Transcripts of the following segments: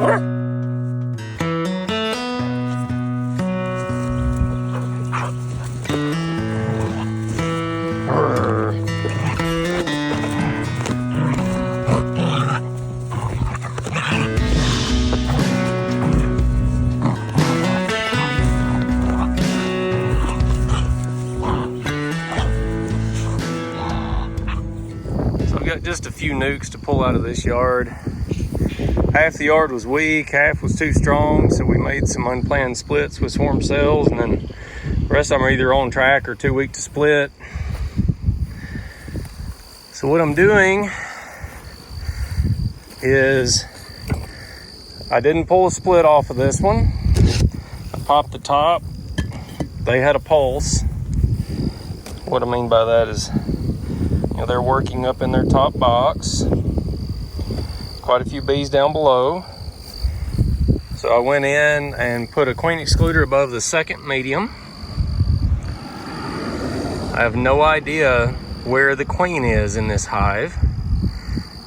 Got just a few nukes to pull out of this yard. Half the yard was weak, half was too strong, so we made some unplanned splits with swarm cells, and then the rest of them are either on track or too weak to split. So what I'm doing is I didn't pull a split off of this one. I popped the top. They had a pulse. What I mean by that is, you know, they're working up in their top box. Quite a few bees down below. So I went in and put a queen excluder above the second medium. I have no idea where the queen is in this hive,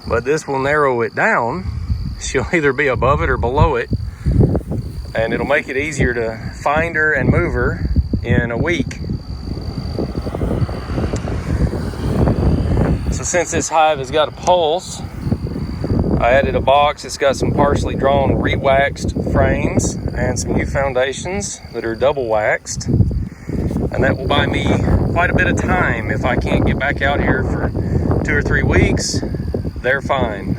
but this will narrow it down. She'll either be above it or below it, and it'll make it easier to find her and move her in a week. So since this hive has got a pulse, I added a box. It's got some partially drawn re-waxed frames and some new foundations that are double waxed. And that will buy me quite a bit of time. If I can't get back out here for 2 or 3 weeks, they're fine.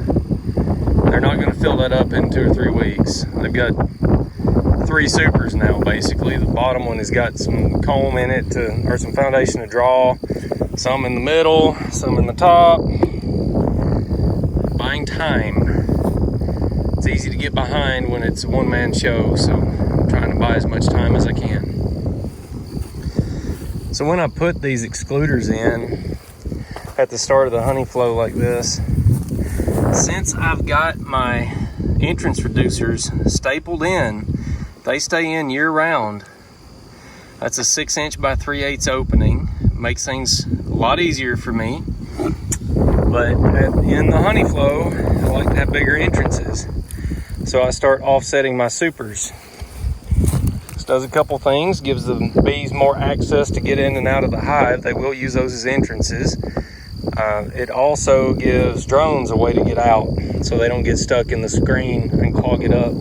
They're not gonna fill that up in 2 or 3 weeks. They've got 3 supers now, basically. The bottom one has got some comb in it or some foundation to draw. Some in the middle, some in the top. Buying time. It's easy to get behind when it's a one-man show, so I'm trying to buy as much time as I can. So when I put these excluders in at the start of the honey flow like this, since I've got my entrance reducers stapled in, they stay in year-round. That's a 6" by 3/8 opening. Makes things a lot easier for me. But in the honey flow, I like to have bigger entrances. So I start offsetting my supers. This does a couple things, gives the bees more access to get in and out of the hive. They will use those as entrances. It also gives drones a way to get out so they don't get stuck in the screen and clog it up.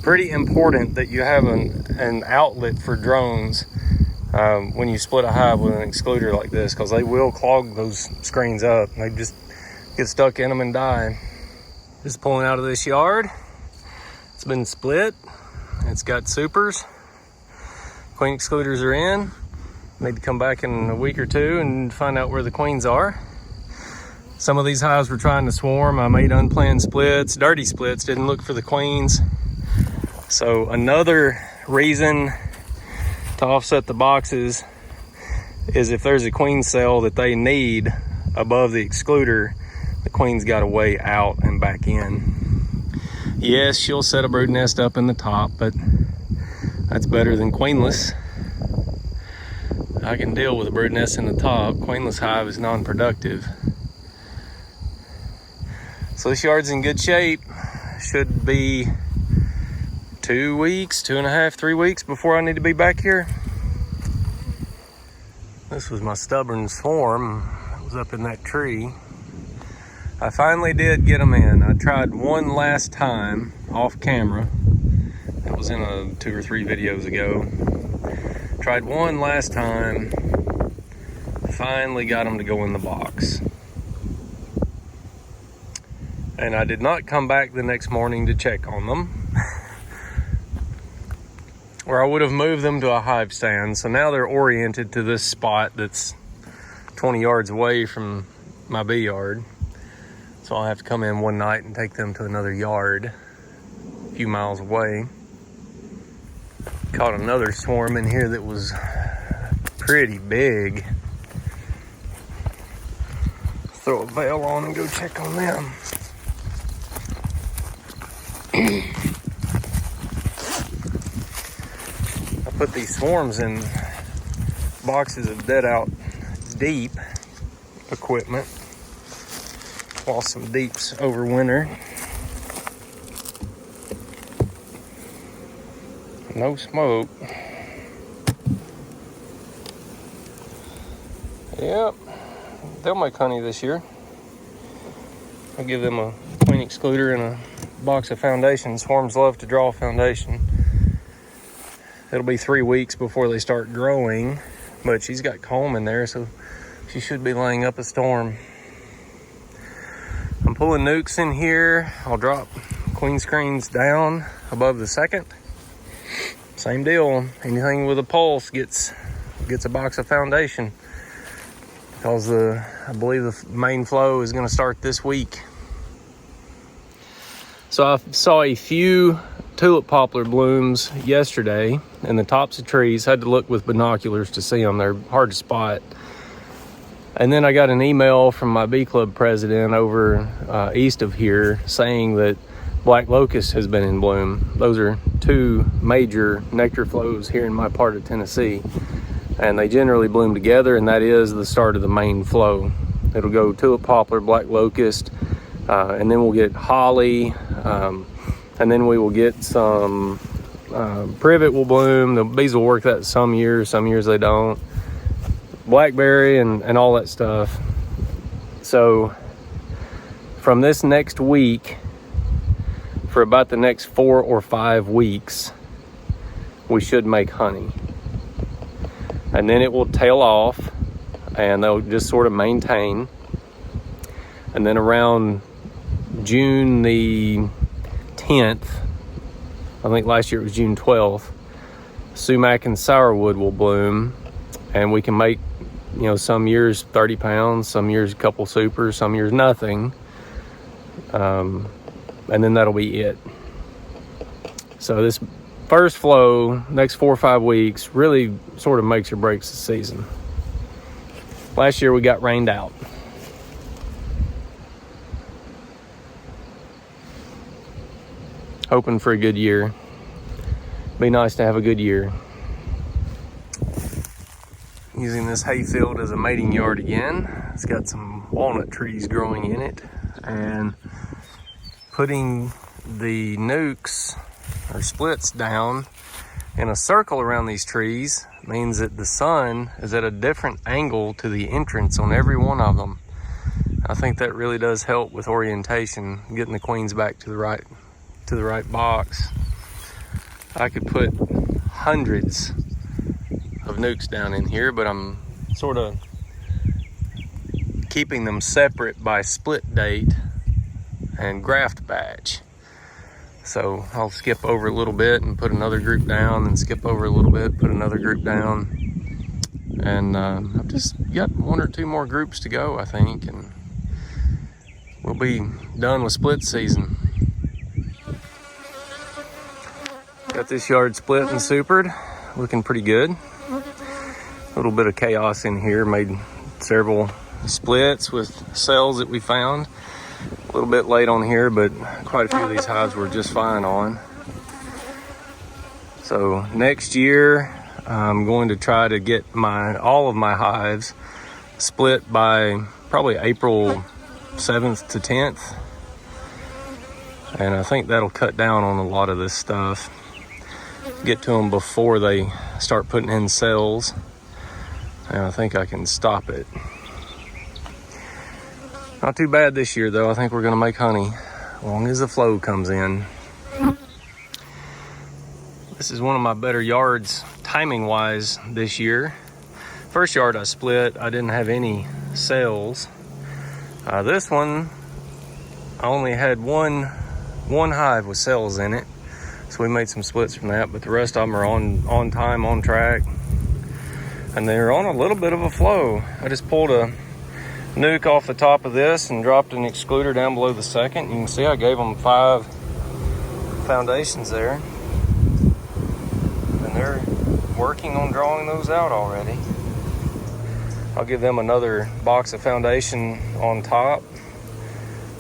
Pretty important that you have an outlet for drones when you split a hive with an excluder like this, because they will clog those screens up. They just get stuck in them and die. Just pulling out of this yard. It's been split. It's got supers. Queen excluders are in. Need to come back in a week or two and find out where the queens are. Some of these hives were trying to swarm. I made unplanned splits, dirty splits, didn't look for the queens. So another reason to offset the boxes is if there's a queen cell that they need above the excluder, the queen's got a way out and back in. Yes, she'll set a brood nest up in the top, but that's better than queenless. I can deal with a brood nest in the top. Queenless hive is non-productive. So this yard's in good shape. Should be 2 weeks, 2.5, 3 weeks before I need to be back here. This was my stubborn swarm. It was up in that tree. I finally did get them in. I tried one last time off camera. It was in 2 or 3 videos ago. Tried one last time. Finally got them to go in the box. And I did not come back the next morning to check on them. Or I would have moved them to a hive stand. So now they're oriented to this spot that's 20 yards away from my bee yard. So I'll have to come in one night and take them to another yard a few miles away. Caught another swarm in here that was pretty big. Throw a veil on and go check on them. I put these swarms in boxes of dead out deep equipment. Lost some deeps over winter. no smoke. Yep, they'll make honey this year. I'll give them a queen excluder and a box of foundation. Swarms love to draw foundation. It'll be 3 weeks before they start growing, but she's got comb in there, so she should be laying up a storm. I'm pulling nukes in here. I'll drop queen screens down above the second. Same deal. Anything with a pulse gets a box of foundation, because I believe the main flow is going to start this week. So I saw a few tulip poplar blooms yesterday in the tops of trees. Had to look with binoculars to see them. They're hard to spot. And then I got an email from my bee club president over east of here saying that black locust has been in bloom. Those are 2 major nectar flows here in my part of Tennessee. And they generally bloom together, and that is the start of the main flow. It'll go tulip poplar, black locust, and then we'll get holly, and then we will get some privet will bloom. The bees will work that some years they don't. Blackberry and all that stuff. So from this next week, for about the next 4 or 5 weeks, we should make honey. And then it will tail off, and they'll just sort of maintain. And then around June the 10th, I think last year it was June 12th, sumac and sourwood will bloom, and we can make, some years 30 pounds, some years a couple supers, some years nothing. And then that'll be it. So this first flow, next 4 or 5 weeks, really sort of makes or breaks the season. Last year we got rained out. Hoping for a good year. Be nice to have a good year. Using this hayfield as a mating yard again. It's got some walnut trees growing in it, and putting the nukes or splits down in a circle around these trees means that the sun is at a different angle to the entrance on every one of them. I think that really does help with orientation, getting the queens back to the right box. I could put hundreds of nukes down in here, but I'm sort of keeping them separate by split date and graft batch. So I'll skip over a little bit and put another group down, and skip over a little bit, put another group down. And I've just got 1 or 2 more groups to go, I think, and we'll be done with split season. Got this yard split and supered, looking pretty good. A little bit of chaos in here, made several splits with cells that we found. A little bit late on here, but quite a few of these hives were just fine on. So next year, I'm going to try to get all of my hives split by probably April 7th to 10th. And I think that'll cut down on a lot of this stuff. Get to them before they start putting in cells. And I think I can stop it. Not too bad this year, though. I think we're going to make honey, as long as the flow comes in. This is one of my better yards, timing-wise, this year. First yard I split, I didn't have any cells. This one, I only had one hive with cells in it, so we made some splits from that, but the rest of them are on time, on track, and they're on a little bit of a flow. I just pulled a nuke off the top of this and dropped an excluder down below the second. You can see I gave them 5 foundations there, and they're working on drawing those out already. I'll give them another box of foundation on top.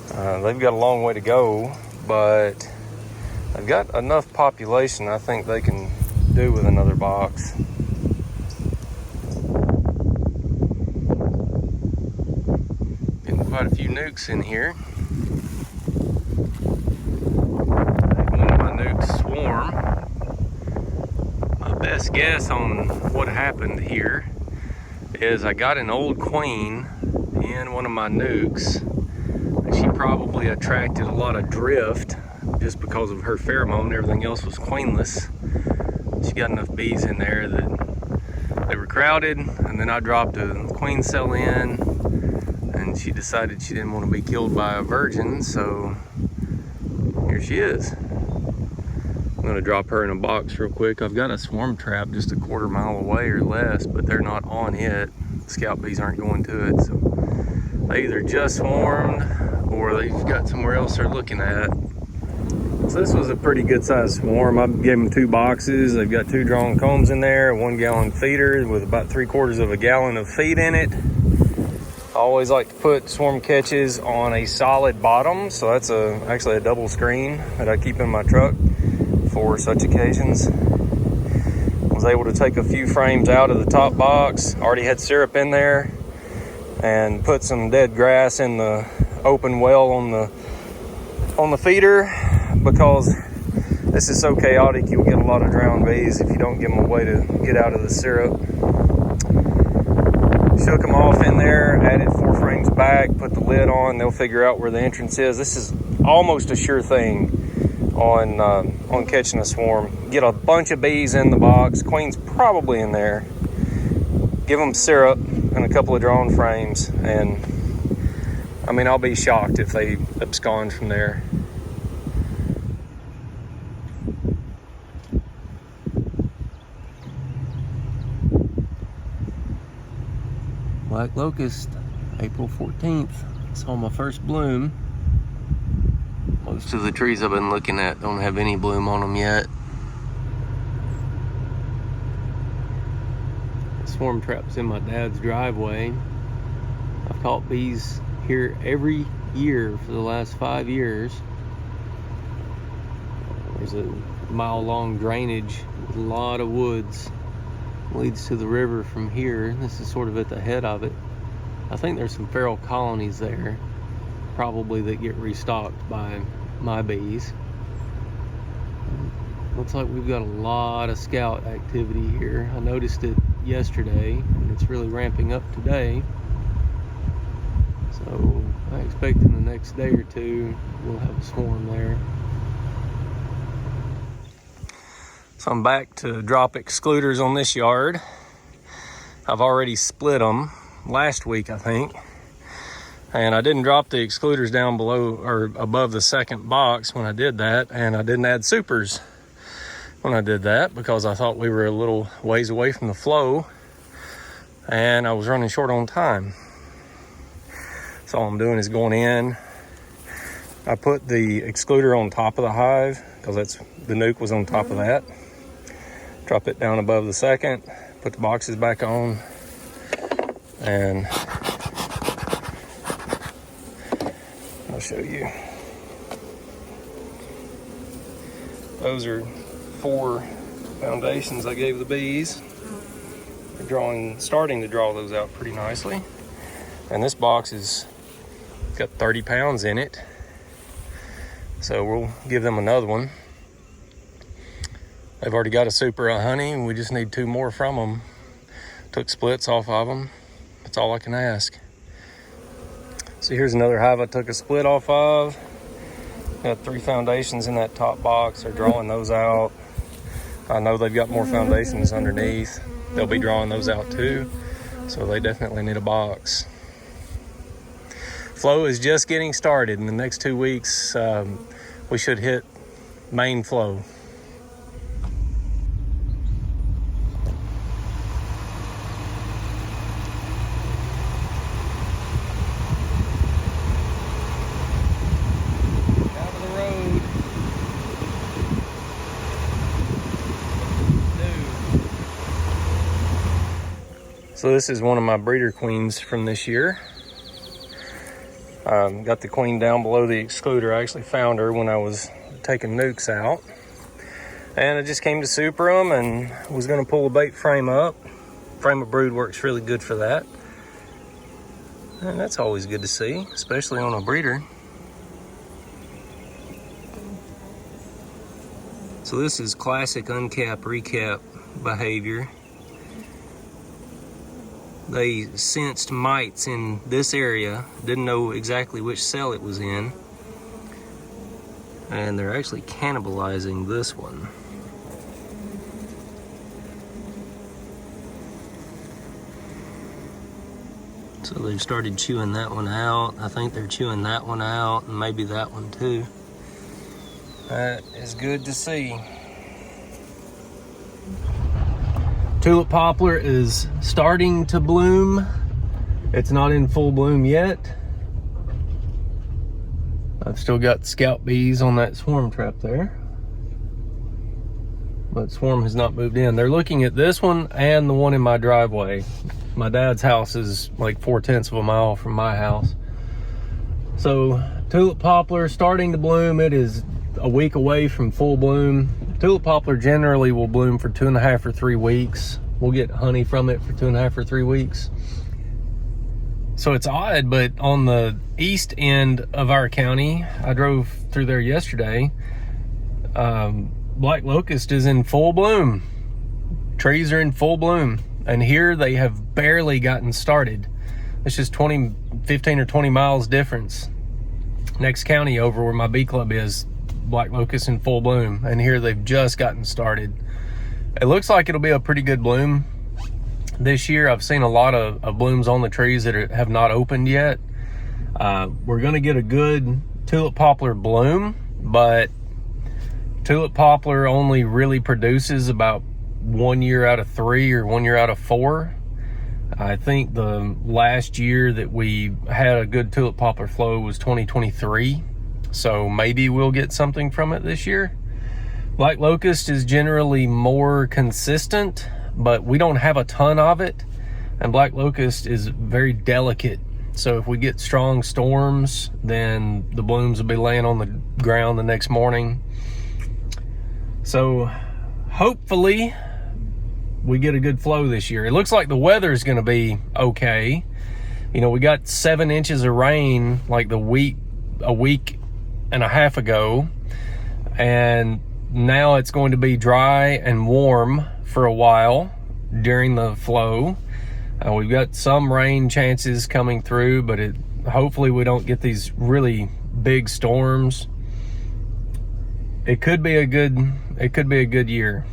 They've got a long way to go, but they've got enough population. I think they can do with another box. Getting quite a few nukes in here. One of my nukes swarm. best guess on what happened here is I got an old queen in one of my nukes. She probably attracted a lot of drift just because of her pheromone. Everything else was queenless. She got enough bees in there that they were crowded, and then I dropped a queen cell in, and she decided she didn't want to be killed by a virgin, so here she is. I'm gonna drop her in a box real quick. I've got a swarm trap just a quarter mile away or less, but they're not on it. Scout bees aren't going to it, so they either just swarmed or they've got somewhere else they're looking at. So this was a pretty good sized swarm. I gave them 2 boxes. They've got 2 drawn combs in there, a 1 gallon feeder with about 3/4 of a gallon of feed in it. I always like to put swarm catches on a solid bottom, so that's actually a double screen that I keep in my truck for such occasions. I was able to take a few frames out of the top box, already had syrup in there, and put some dead grass in the open well on the feeder, because this is so chaotic you'll get a lot of drowned bees if you don't give them a way to get out of the syrup. Shook them off in there, added 4 frames back, put the lid on. They'll figure out where the entrance is. This is almost a sure thing on catching a swarm. Get a bunch of bees in the box. Queen's probably in there. Give them syrup and a couple of drawn frames, and I mean, I'll be shocked if they abscond from there. Black locust, April 14th. Saw my first bloom. Most of the trees I've been looking at don't have any bloom on them yet. The swarm trap's in my dad's driveway. I've caught bees here every year for the last 5 years. There's a mile-long drainage with a lot of woods. Leads to the river from here. This is sort of at the head of it. I think there's some feral colonies there, probably that get restocked by my bees. Looks like we've got a lot of scout activity here. I noticed it yesterday, and it's really ramping up today. So I expect in the next day or two we'll have a swarm there. So I'm back to drop excluders on this yard. I've already split them last week, I think. And I didn't drop the excluders down below or above the second box when I did that. And I didn't add supers when I did that because I thought we were a little ways away from the flow and I was running short on time. So all I'm doing is going in. I put the excluder on top of the hive because the nuke was on top of that. Drop it down above the second, put the boxes back on, and I'll show you. Those are 4 foundations I gave the bees. They're starting to draw those out pretty nicely. And this box has got 30 pounds in it. So we'll give them another one. They've already got a super of honey, and we just need 2 more from them. Took splits off of them. That's all I can ask. So here's another hive I took a split off of. Got 3 foundations in that top box. They're drawing those out. I know they've got more foundations underneath. They'll be drawing those out too. So they definitely need a box. Flow is just getting started. In the next 2 weeks, we should hit main flow. So this is one of my breeder queens from this year. Got the queen down below the excluder. I actually found her when I was taking nukes out. And I just came to super them and was gonna pull a bait frame up. Frame of brood works really good for that. And that's always good to see, especially on a breeder. So this is classic uncap recap behavior. They sensed mites in this area, didn't know exactly which cell it was in, and they're actually cannibalizing this one. So they've started chewing that one out. I think they're chewing that one out, and maybe that one too. That is good to see. Tulip poplar is starting to bloom. It's not in full bloom yet. I've still got scout bees on that swarm trap there, but swarm has not moved in. They're looking at this one and the one in my driveway. My dad's house is like 4/10 of a mile from my house. So tulip poplar starting to bloom. It is a week away from full bloom. Tulip poplar generally will bloom for 2.5 or 3 weeks. We'll get honey from it for 2.5 or 3 weeks. So it's odd, but on the east end of our county, I drove through there yesterday, black locust is in full bloom. Trees are in full bloom. And here they have barely gotten started. It's just 15 or 20 miles difference. Next county over where my bee club is, black locust in full bloom. And here they've just gotten started. It looks like it'll be a pretty good bloom this year. I've seen a lot of blooms on the trees that have not opened yet. We're gonna get a good tulip poplar bloom, but tulip poplar only really produces about 1 year out of 3 or 1 year out of 4. I think the last year that we had a good tulip poplar flow was 2023. So maybe we'll get something from it this year. Black locust is generally more consistent, but we don't have a ton of it. And black locust is very delicate. So if we get strong storms, then the blooms will be laying on the ground the next morning. So hopefully we get a good flow this year. It looks like the weather is going to be okay. You know, we got 7 inches of rain like a week and a half ago, and now it's going to be dry and warm for a while during the flow. We've got some rain chances coming through, but hopefully we don't get these really big storms. It could be a good year.